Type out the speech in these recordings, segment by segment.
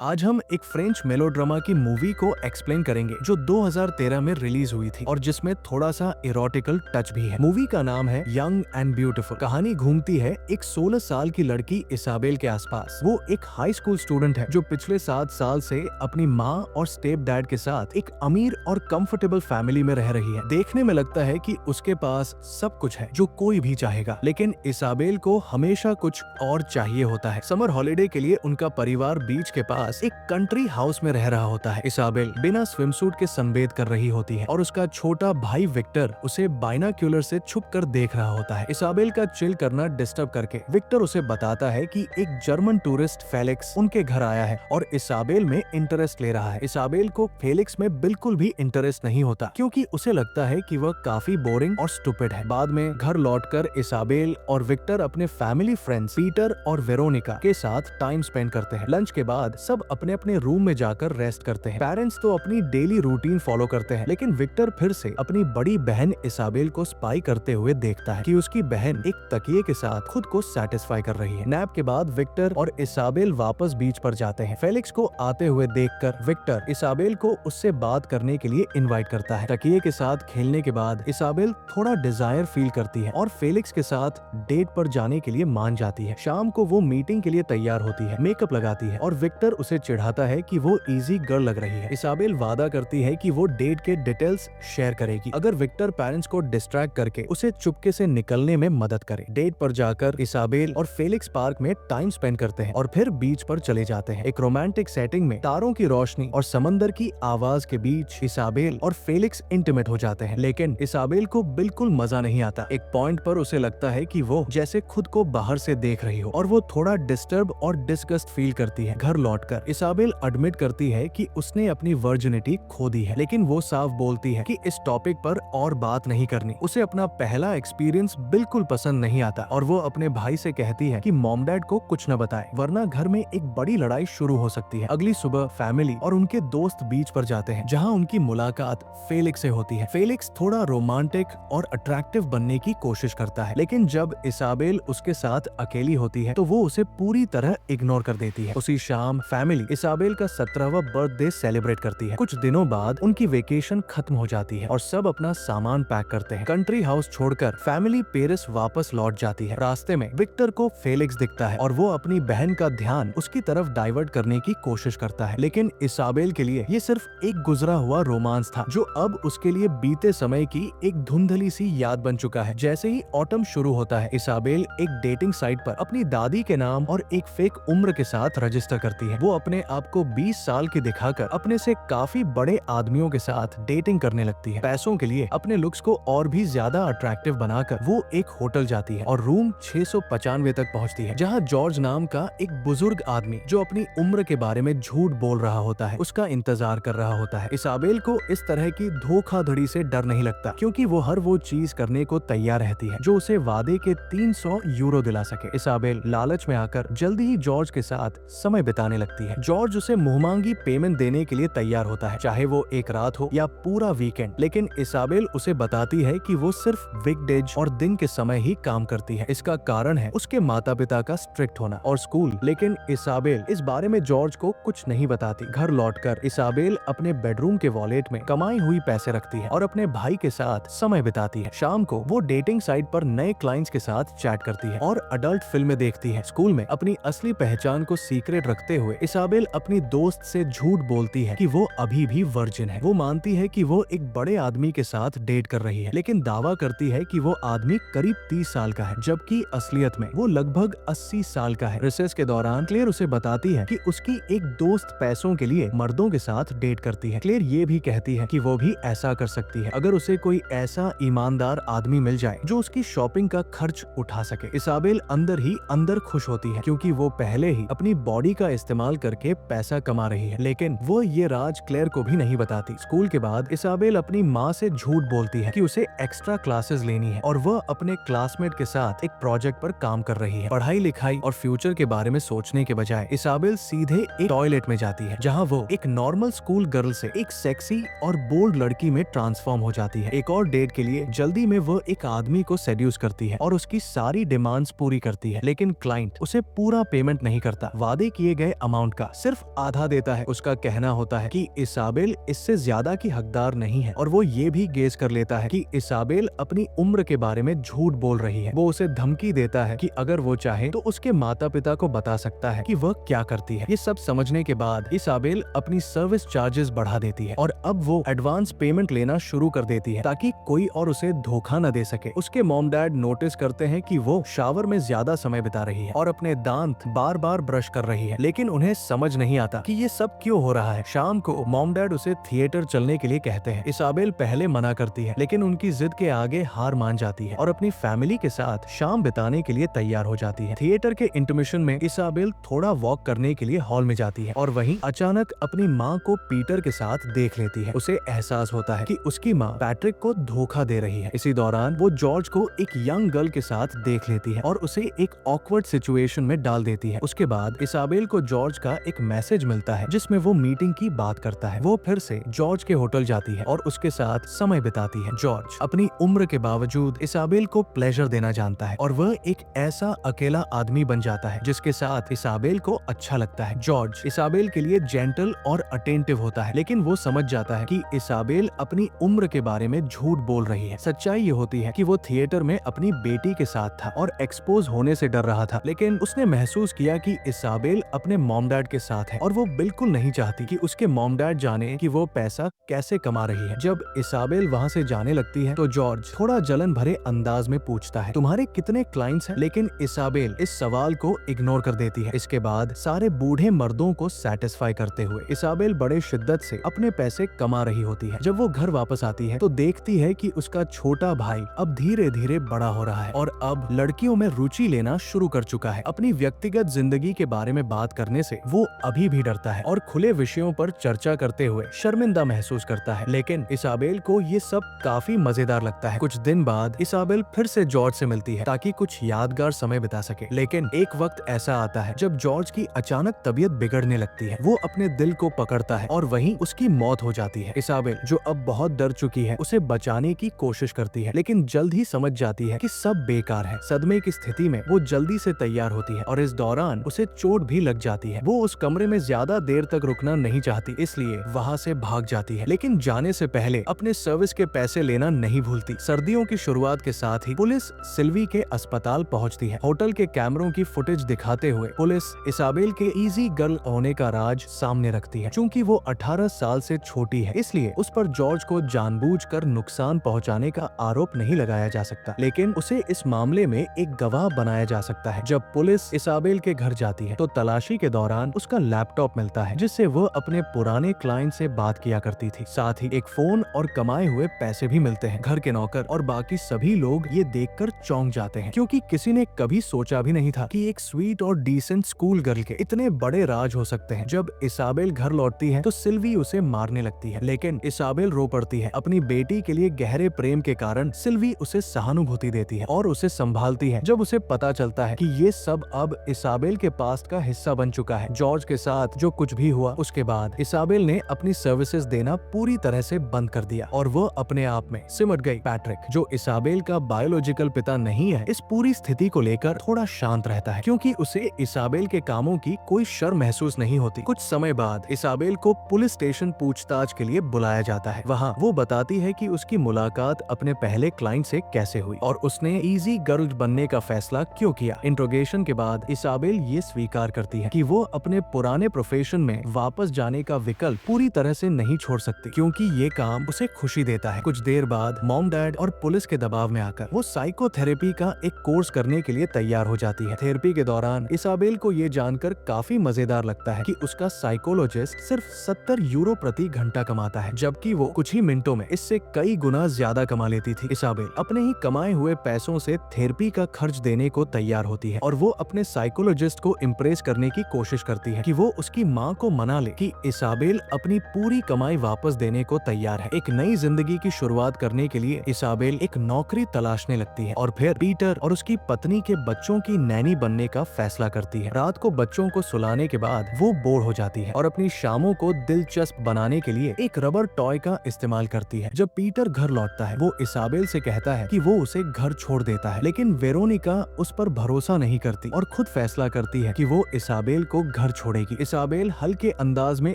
आज हम एक फ्रेंच मेलोड्रामा की मूवी को एक्सप्लेन करेंगे जो 2013 में रिलीज हुई थी और जिसमें थोड़ा सा इरोटिकल टच भी है। मूवी का नाम है यंग एंड ब्यूटीफुल। कहानी घूमती है एक 16 साल की लड़की इसाबेल के आसपास। वो एक हाई स्कूल स्टूडेंट है जो पिछले 7 साल से अपनी माँ और स्टेप डैड के साथ एक अमीर और कंफर्टेबल फैमिली में रह रही है। देखने में लगता है कि उसके पास सब कुछ है जो कोई भी चाहेगा, लेकिन इसाबेल को हमेशा कुछ और चाहिए होता है। समर हॉलिडे के लिए उनका परिवार बीच के पास एक कंट्री हाउस में रह रहा होता है। इसाबेल बिना स्विमसूट के सनबेद कर रही होती है और उसका छोटा भाई विक्टर उसे बाइनाक्यूलर से छुपकर देख रहा होता है। इसाबेल का चिल करना डिस्टर्ब करके विक्टर उसे बताता है कि एक जर्मन टूरिस्ट फेलिक्स उनके घर आया है और इसाबेल में इंटरेस्ट ले रहा है। इसाबेल को फेलिक्स में बिल्कुल भी इंटरेस्ट नहीं होता क्योंकि उसे लगता है कि वह काफी बोरिंग और स्टूपिड है। बाद में घर लौटकर इसाबेल और विक्टर अपने फैमिली फ्रेंड्स पीटर और वेरोनिका के साथ टाइम स्पेंड करते हैं। लंच के बाद सब अपने अपने रूम में जाकर रेस्ट करते हैं। पेरेंट्स तो अपनी डेली रूटीन फॉलो करते हैं, लेकिन विक्टर फिर से अपनी बड़ी बहन इसाबेल को स्पाई करते हुए देखता है कि उसकी बहन एक तकिए के साथ खुद को सेटिस्फाई कर रही है। नैप के बाद विक्टर और इसाबेल वापस बीच पर जाते हैं। फेलिक्स को आते हुए देखकर विक्टर इसाबेल को उससे बात करने के लिए इनवाइट करता है। तकिए के साथ खेलने के बाद इसाबेल थोड़ा डिजायर फील करती है और फेलिक्स के साथ डेट पर जाने के लिए मान जाती है। शाम को वो मीटिंग के लिए तैयार होती है, मेकअप लगाती है और विक्टर उसे चिढ़ाता है कि वो इजी गर्ल लग रही है। इसाबेल वादा करती है कि वो डेट के डिटेल्स शेयर करेगी अगर विक्टर पेरेंट्स को डिस्ट्रैक्ट करके उसे चुपके से निकलने में मदद करे। डेट पर जाकर इसाबेल और फेलिक्स पार्क में टाइम स्पेंड करते हैं और फिर बीच पर चले जाते हैं। एक रोमांटिक सेटिंग में तारों की रोशनी और समंदर की आवाज के बीच इसाबेल और फेलिक्स इंटीमेट हो जाते हैं, लेकिन इसाबेल को बिल्कुल मजा नहीं आता। एक पॉइंट पर उसे लगता है कि वो जैसे खुद को बाहर से देख रही हो और वो थोड़ा डिस्टर्ब और डिस्गस्ट फील करती है। घर लौटकर इसाबेल एडमिट करती है कि उसने अपनी वर्जिनिटी खो दी है, लेकिन वो साफ बोलती है कि इस टॉपिक पर और बात नहीं करनी। उसे अपना पहला एक्सपीरियंस बिल्कुल पसंद नहीं आता और वो अपने भाई से कहती है कि मॉम डैड को कुछ न बताए वरना घर में एक बड़ी लड़ाई शुरू हो सकती है। अगली सुबह फैमिली और उनके दोस्त बीच पर जाते हैं जहाँ उनकी मुलाकात फेलिक्स से होती है। फेलिक्स थोड़ा रोमांटिक और अट्रैक्टिव बनने की कोशिश करता है, लेकिन जब इसाबेल उसके साथ अकेली होती है तो वो उसे पूरी तरह इग्नोर कर देती है। उसी शाम फैमिली इसाबेल का 17वां बर्थडे सेलिब्रेट करती है। कुछ दिनों बाद उनकी वेकेशन खत्म हो जाती है और सब अपना सामान पैक करते हैं। कंट्री हाउस छोड़कर फैमिली पेरिस वापस लौट जाती है। रास्ते में विक्टर को फेलिक्स दिखता है और वो अपनी बहन का ध्यान उसकी तरफ डाइवर्ट करने की कोशिश करता है, लेकिन इसाबेल के लिए ये सिर्फ एक गुजरा हुआ रोमांस था जो अब उसके लिए बीते समय की एक धुंधली सी याद बन चुका है। जैसे ही ऑटम शुरू होता है इसाबेल एक डेटिंग साइट पर अपनी दादी के नाम और एक फेक उम्र के साथ रजिस्टर करती है। वो अपने आप को 20 साल की दिखाकर अपने से काफी बड़े आदमियों के साथ डेटिंग करने लगती है। पैसों के लिए अपने लुक्स को और भी ज्यादा अट्रैक्टिव बनाकर वो एक होटल जाती है और रूम 695 तक पहुंचती है, जहां जॉर्ज नाम का एक बुजुर्ग आदमी जो अपनी उम्र के बारे में झूठ बोल रहा होता है उसका इंतजार कर रहा होता है। इसाबेल को इस तरह की धोखाधड़ी से डर नहीं लगता क्योंकि वो हर वो चीज करने को तैयार रहती है जो उसे वादे के 300 यूरो दिला सके। इसाबेल लालच में आकर जल्दी ही जॉर्ज के साथ समय बिताने लगती है। जॉर्ज उसे मुंहमांगी पेमेंट देने के लिए तैयार होता है, चाहे वो एक रात हो या पूरा वीकेंड, लेकिन इसाबेल उसे बताती है कि वो सिर्फ वीकडेज और दिन के समय ही काम करती है। इसका कारण है उसके माता पिता का स्ट्रिक्ट होना और स्कूल, लेकिन इसाबेल इस बारे में जॉर्ज को कुछ नहीं बताती। घर लौटकर इसाबेल अपने बेडरूम के वॉलेट में कमाई हुई पैसे रखती है और अपने भाई के साथ समय बिताती है। शाम को वो डेटिंग साइट पर नए क्लाइंट्स के साथ चैट करती है और अडल्ट फिल्में देखती है। स्कूल में अपनी असली पहचान को सीक्रेट रखते हुए इसाबेल अपनी दोस्त से झूठ बोलती है कि वो अभी भी वर्जिन है। वो मानती है कि वो एक बड़े आदमी के साथ डेट कर रही है, लेकिन दावा करती है कि वो आदमी करीब 30 साल का है, जबकि असलियत में वो लगभग 80 साल का है। रिसेस के दौरान क्लेयर उसे बताती है कि उसकी एक दोस्त पैसों के लिए मर्दों के साथ डेट करती है। क्लेयर ये भी कहती है कि वो भी ऐसा कर सकती है अगर उसे कोई ऐसा ईमानदार आदमी मिल जाए जो उसकी शॉपिंग का खर्च उठा सके। इसाबेल अंदर ही अंदर खुश होती है क्योंकि वो पहले ही अपनी बॉडी का इस्तेमाल करके पैसा कमा रही है, लेकिन वो ये राज क्लेयर को भी नहीं बताती। स्कूल के बाद इसाबेल अपनी माँ से झूठ बोलती है कि उसे एक्स्ट्रा क्लासेस लेनी है और वह अपने क्लासमेट के साथ एक प्रोजेक्ट पर काम कर रही है। पढ़ाई लिखाई और फ्यूचर के बारे में सोचने के बजाय इसाबेल सीधे एक टॉयलेट में जाती है जहाँ वो एक नॉर्मल स्कूल गर्ल से एक सेक्सी और बोल्ड लड़की में ट्रांसफॉर्म हो जाती है। एक और डेट के लिए जल्दी में वो एक आदमी को सेड्यूस करती है और उसकी सारी डिमांड्स पूरी करती है, लेकिन क्लाइंट उसे पूरा पेमेंट नहीं करता वादे किए गए अमाउंट अमाउंट का सिर्फ आधा देता है। उसका कहना होता है कि इसाबेल इससे ज्यादा की हकदार नहीं है और वो ये भी गेस कर लेता है कि इसाबेल अपनी उम्र के बारे में झूठ बोल रही है। वो उसे धमकी देता है कि अगर वो चाहे तो उसके माता पिता को बता सकता है कि वह क्या करती है। ये सब समझने के बाद इसाबेल अपनी सर्विस चार्जेस बढ़ा देती है और अब वो एडवांस पेमेंट लेना शुरू कर देती है ताकि कोई और उसे धोखा न दे सके। उसके मॉम डैड नोटिस करते हैं कि वो शावर में ज्यादा समय बिता रही है और अपने दांत बार बार ब्रश कर रही है, लेकिन उन्हें समझ नहीं आता कि ये सब क्यों हो रहा है। शाम को मॉम डैड उसे थिएटर चलने के लिए कहते हैं। इसाबेल पहले मना करती है, लेकिन उनकी जिद के आगे हार मान जाती है और अपनी फैमिली के साथ शाम बिताने के लिए तैयार हो जाती है। थिएटर के इंटरमिशन में इसाबेल थोड़ा वॉक करने के लिए हॉल में जाती है और वहीं अचानक अपनी माँ को पीटर के साथ देख लेती है। उसे एहसास होता है कि उसकी माँ पैट्रिक को धोखा दे रही है। इसी दौरान वो जॉर्ज को एक यंग गर्ल के साथ देख लेती है और उसे एक ऑकवर्ड सिचुएशन में डाल देती है। उसके बाद इसाबेल को जॉर्ज का एक मैसेज मिलता है जिसमें वो मीटिंग की बात करता है। वो फिर से जॉर्ज के होटल जाती है और उसके साथ समय बिताती है। जॉर्ज अपनी उम्र के बावजूद इसाबेल को प्लेजर देना जानता है और वह एक ऐसा अकेला आदमी बन जाता है जिसके साथ इसाबेल को अच्छा लगता है। जॉर्ज इसाबेल के लिए जेंटल और अटेंटिव होता है, लेकिन वो समझ जाता है कि इसाबेल अपनी उम्र के बारे में झूठ बोल रही है। सच्चाई ये होती है कि वो थिएटर में अपनी बेटी के साथ था और एक्सपोज होने से डर रहा था, लेकिन उसने महसूस किया कि इसाबेल अपने मॉम डैड के साथ है और वो बिल्कुल नहीं चाहती कि उसके मॉम डैड जाने कि वो पैसा कैसे कमा रही है। जब इसाबेल वहाँ से जाने लगती है तो जॉर्ज थोड़ा जलन भरे अंदाज में पूछता है, तुम्हारे कितने क्लाइंट्स हैं? लेकिन इसाबेल इस सवाल को इग्नोर कर देती है। इसके बाद सारे बूढ़े मर्दों को सेटिस्फाई करते हुए इसाबेल बड़े शिद्दत से अपने पैसे कमा रही होती है। जब वो घर वापस आती है तो देखती है कि उसका छोटा भाई अब धीरे धीरे बड़ा हो रहा है और अब लड़कियों में रुचि लेना शुरू कर चुका है। अपनी व्यक्तिगत जिंदगी के बारे में बात करने से वो अभी भी डरता है और खुले विषयों पर चर्चा करते हुए शर्मिंदा महसूस करता है, लेकिन इसाबेल को ये सब काफी मजेदार लगता है। कुछ दिन बाद इसाबेल फिर से जॉर्ज से मिलती है ताकि कुछ यादगार समय बिता सके, लेकिन एक वक्त ऐसा आता है जब जॉर्ज की अचानक तबीयत बिगड़ने लगती है। वो अपने दिल को पकड़ता है और वहीं उसकी मौत हो जाती है। इसाबेल जो अब बहुत डर चुकी है उसे बचाने की कोशिश करती है, लेकिन जल्द ही समझ जाती है कि सब बेकार है। सदमे की स्थिति में वो जल्दी से तैयार होती है और इस दौरान उसे चोट भी लग जाती है। वो उस कमरे में ज्यादा देर तक रुकना नहीं चाहती, इसलिए वहाँ से भाग जाती है, लेकिन जाने से पहले अपने सर्विस के पैसे लेना नहीं भूलती। सर्दियों की शुरुआत के साथ ही पुलिस सिल्वी के अस्पताल पहुँचती है। होटल के कैमरों की फुटेज दिखाते हुए पुलिस इसाबेल के इजी गर्ल होने का राज सामने रखती है। चूँकि वो 18 साल से छोटी है, इसलिए उस पर जॉर्ज को जानबूझकर नुकसान पहुंचाने का आरोप नहीं लगाया जा सकता, लेकिन उसे इस मामले में एक गवाह बनाया जा सकता है। जब पुलिस इसाबेल के घर जाती है तो तलाशी के दौरान उसका लैपटॉप मिलता है जिससे वह अपने पुराने क्लाइंट से बात किया करती थी। साथ ही एक फोन और कमाए हुए पैसे भी मिलते हैं। घर के नौकर और बाकी सभी लोग ये देखकर चौंक जाते हैं, क्योंकि किसी ने कभी सोचा भी नहीं था कि एक स्वीट और डिसेंट स्कूल गर्ल के इतने बड़े राज हो सकते हैं। जब इसाबेल घर लौटती है तो सिल्वी उसे मारने लगती है, लेकिन इसाबेल रो पड़ती है। अपनी बेटी के लिए गहरे प्रेम के कारण सिल्वी उसे सहानुभूति देती है और उसे संभालती है। जब उसे पता चलता है कि ये सब अब इसाबेल के पास्ट का हिस्सा बन चुका है, जॉर्ज के साथ जो कुछ भी हुआ, उसके बाद इसाबेल ने अपनी सर्विसेज देना पूरी तरह से बंद कर दिया और वो अपने आप में सिमट गई। पैट्रिक, जो इसाबेल का बायोलॉजिकल पिता नहीं है, इस पूरी स्थिति को लेकर थोड़ा शांत रहता है, क्योंकि उसे इसाबेल के कामों की कोई शर्म महसूस नहीं होती। कुछ समय बाद इसाबेल को पुलिस स्टेशन पूछताछ के लिए बुलाया जाता है। वहाँ वो बताती है कि उसकी मुलाकात अपने पहले क्लाइंट से कैसे हुई और उसने इजी गर्ल बनने का फैसला क्यों किया। इंट्रोगेशन के बाद इसाबेल ये स्वीकार करती है कि वो अपने पुराने प्रोफेशन में वापस जाने का विकल्प पूरी तरह से नहीं छोड़ सकती, क्योंकि ये काम उसे खुशी देता है। कुछ देर बाद मॉम डैड और पुलिस के दबाव में आकर वो साइकोथेरेपी का एक कोर्स करने के लिए तैयार हो जाती है। थेरेपी के दौरान इसाबेल को ये जानकर काफी मजेदार लगता है कि उसका साइकोलॉजिस्ट सिर्फ 70 यूरो प्रति घंटा कमाता है, जबकि वो कुछ ही मिनटों में इससे कई गुना ज्यादा कमा लेती थी। इसाबेल अपने ही कमाए हुए पैसों से थेरेपी का खर्च देने को तैयार होती है और वो अपने साइकोलॉजिस्ट को इम्प्रेस करने की कोशिश करती है कि वो उसकी माँ को मना ले कि इसाबेल अपनी पूरी कमाई वापस देने को तैयार है। एक नई जिंदगी की शुरुआत करने के लिए इसाबेल एक नौकरी तलाशने लगती है और फिर पीटर और उसकी पत्नी के बच्चों की नैनी बनने का फैसला करती है। रात को बच्चों को सुलाने के बाद वो बोर हो जाती है और अपनी शामों को दिलचस्प बनाने के लिए एक रबर टॉय का इस्तेमाल करती है। जब पीटर घर लौटता है वो इसाबेल से कहता है कि वो उसे घर छोड़ देता है, लेकिन वेरोनिका उस पर भरोसा नहीं करती और खुद फैसला करती है कि वो इसाबेल को घर छोड़ेगी। इसाबेल हल्के अंदाज में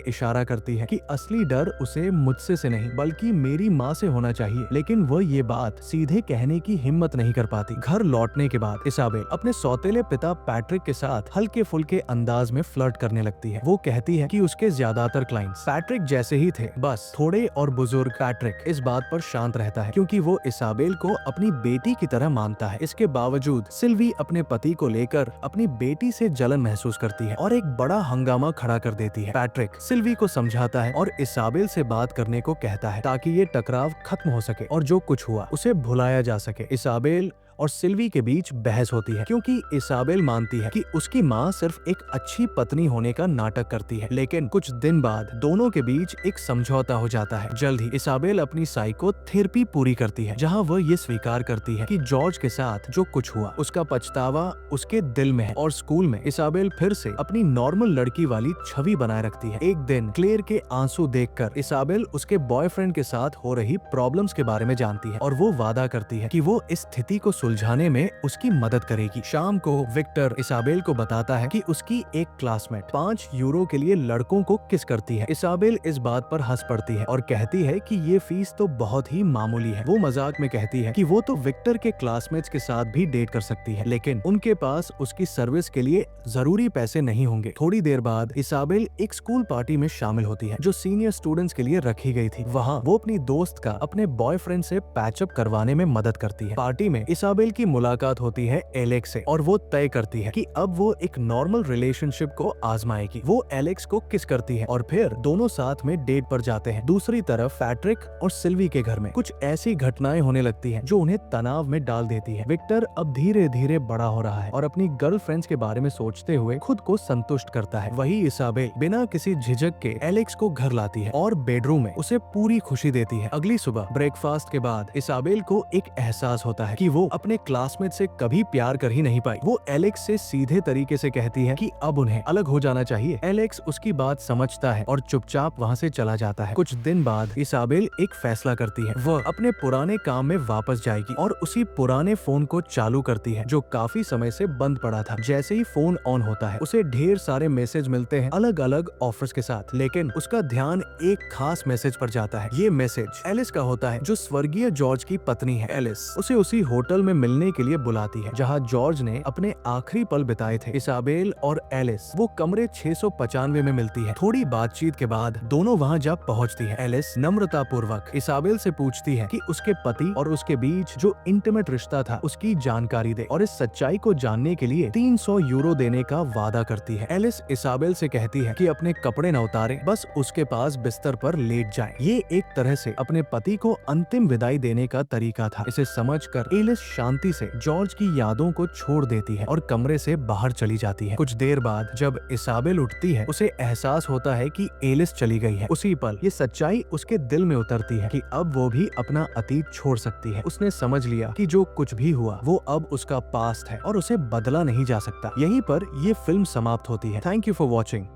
इशारा करती है कि असली डर उसे मुझसे से नहीं बल्कि मेरी माँ से होना चाहिए, लेकिन वह ये बात सीधे कहने की हिम्मत नहीं कर पाती। घर लौटने के बाद इसाबेल अपने सौतेले पिता पैट्रिक के साथ हल्के फुल्के अंदाज में फ्लर्ट करने लगती है। वो कहती है कि उसके ज्यादातर क्लाइंट्स पैट्रिक जैसे ही थे, बस थोड़े और बुजुर्ग। पैट्रिक इस बात पर शांत रहता है क्योंकि वो इसाबेल को अपनी बेटी की तरह मानता है। इसके बावजूद सिल्वी अपने पति को लेकर अपनी बेटी से जलन महसूस करती है और एक बड़ा हंगामा खड़ा कर देती है। पैट्रिक सिल्वी को समझाता है और इसाबेल से बात करने को कहता है ताकि ये टकराव खत्म हो सके और जो कुछ हुआ उसे भुलाया जा सके। इसाबेल और सिल्वी के बीच बहस होती है क्योंकि इसाबेल मानती है कि उसकी माँ सिर्फ एक अच्छी पत्नी होने का नाटक करती है, लेकिन कुछ दिन बाद दोनों के बीच एक समझौता हो जाता है। जल्द ही इसाबेल अपनी साइकोथेरेपी पूरी करती है जहाँ वह ये स्वीकार करती है कि जॉर्ज के साथ जो कुछ हुआ उसका पछतावा उसके दिल में है और स्कूल में इसाबेल फिर से अपनी नॉर्मल लड़की वाली छवि बनाए रखती है। एक दिन क्लेयर के आंसू देखकर इसाबेल उसके बॉयफ्रेंड के साथ हो रही प्रॉब्लम्स के बारे में जानती है और वो वादा करती है कि वो इस स्थिति को सुलझाने में उसकी मदद करेगी। शाम को विक्टर इसाबेल को बताता है कि उसकी एक क्लासमेट 5 यूरो के लिए लड़कों को किस करती है। इसाबेल इस बात पर हंस पड़ती है और कहती है कि ये फीस तो बहुत ही मामूली है। वो मजाक में कहती है कि वो तो विक्टर के क्लासमेट्स के साथ भी डेट कर सकती है, लेकिन उनके पास उसकी सर्विस के लिए जरूरी पैसे नहीं होंगे। थोड़ी देर बाद इसाबेल एक स्कूल पार्टी में शामिल होती है जो सीनियर स्टूडेंट्स के लिए रखी गई थी। वहाँ वो अपनी दोस्त का अपने बॉयफ्रेंड से पैचअप करवाने में मदद करती है। पार्टी में इसाबेल की मुलाकात होती है एलेक्स से और वो तय करती है कि अब वो एक नॉर्मल रिलेशनशिप को आजमाएगी। वो एलेक्स को किस करती है और फिर दोनों साथ में डेट पर जाते हैं। दूसरी तरफ पैट्रिक और सिल्वी के घर में कुछ ऐसी घटनाएं होने लगती हैं जो उन्हें तनाव में डाल देती है। विक्टर अब धीरे धीरे बड़ा हो रहा है और अपनी गर्लफ्रेंड्स के बारे में सोचते हुए खुद को संतुष्ट करता है। वही इसाबेल बिना किसी झिझक के एलेक्स को घर लाती है और बेडरूम में उसे पूरी खुशी देती है। अगली सुबह ब्रेकफास्ट के बाद इसाबेल को एक एहसास होता है कि वो अपने क्लासमेट से कभी प्यार कर ही नहीं पाई। वो एलेक्स से सीधे तरीके से कहती है कि अब उन्हें अलग हो जाना चाहिए। एलेक्स उसकी बात समझता है और चुपचाप वहाँ से चला जाता है। कुछ दिन बाद इसाबेल एक फैसला करती है। वह अपने पुराने काम में वापस जाएगी और उसी पुराने फोन को चालू करती है जो काफी समय से बंद पड़ा था। जैसे ही फोन ऑन होता है उसे ढेर सारे मैसेज मिलते हैं अलग अलग ऑफर्स के साथ, लेकिन उसका ध्यान एक खास मैसेज पर जाता है। ये मैसेज एलिस का होता है जो स्वर्गीय जॉर्ज की पत्नी है। एलिस उसे उसी होटल में मिलने के लिए बुलाती है जहाँ जॉर्ज ने अपने आखिरी पल बिताए थे। इसाबेल और एलिस वो कमरे 695 में मिलती है। थोड़ी बातचीत के बाद दोनों वहाँ जा पहुँचती है। एलिस नम्रता पूर्वक इसाबेल से पूछती है कि उसके पति और उसके बीच जो इंटीमेट रिश्ता था उसकी जानकारी दे और इस सच्चाई को जानने के लिए 300 यूरो देने का वादा करती है। एलिस इसाबेल से कहती है कि अपने कपड़े न उतारे, बस उसके पास बिस्तर पर लेट जाए। ये एक तरह से अपने पति को अंतिम विदाई देने का तरीका था। इसे समझकर एलिस शांति से जॉर्ज की यादों को छोड़ देती है और कमरे से बाहर चली जाती है। कुछ देर बाद जब इसाबेल उठती है उसे एहसास होता है कि एलिस चली गई है। उसी पल ये सच्चाई उसके दिल में उतरती है कि अब वो भी अपना अतीत छोड़ सकती है। उसने समझ लिया कि जो कुछ भी हुआ वो अब उसका पास्ट है और उसे बदला नहीं जा सकता। यहीं पर ये फिल्म समाप्त होती है। Thank you for watching.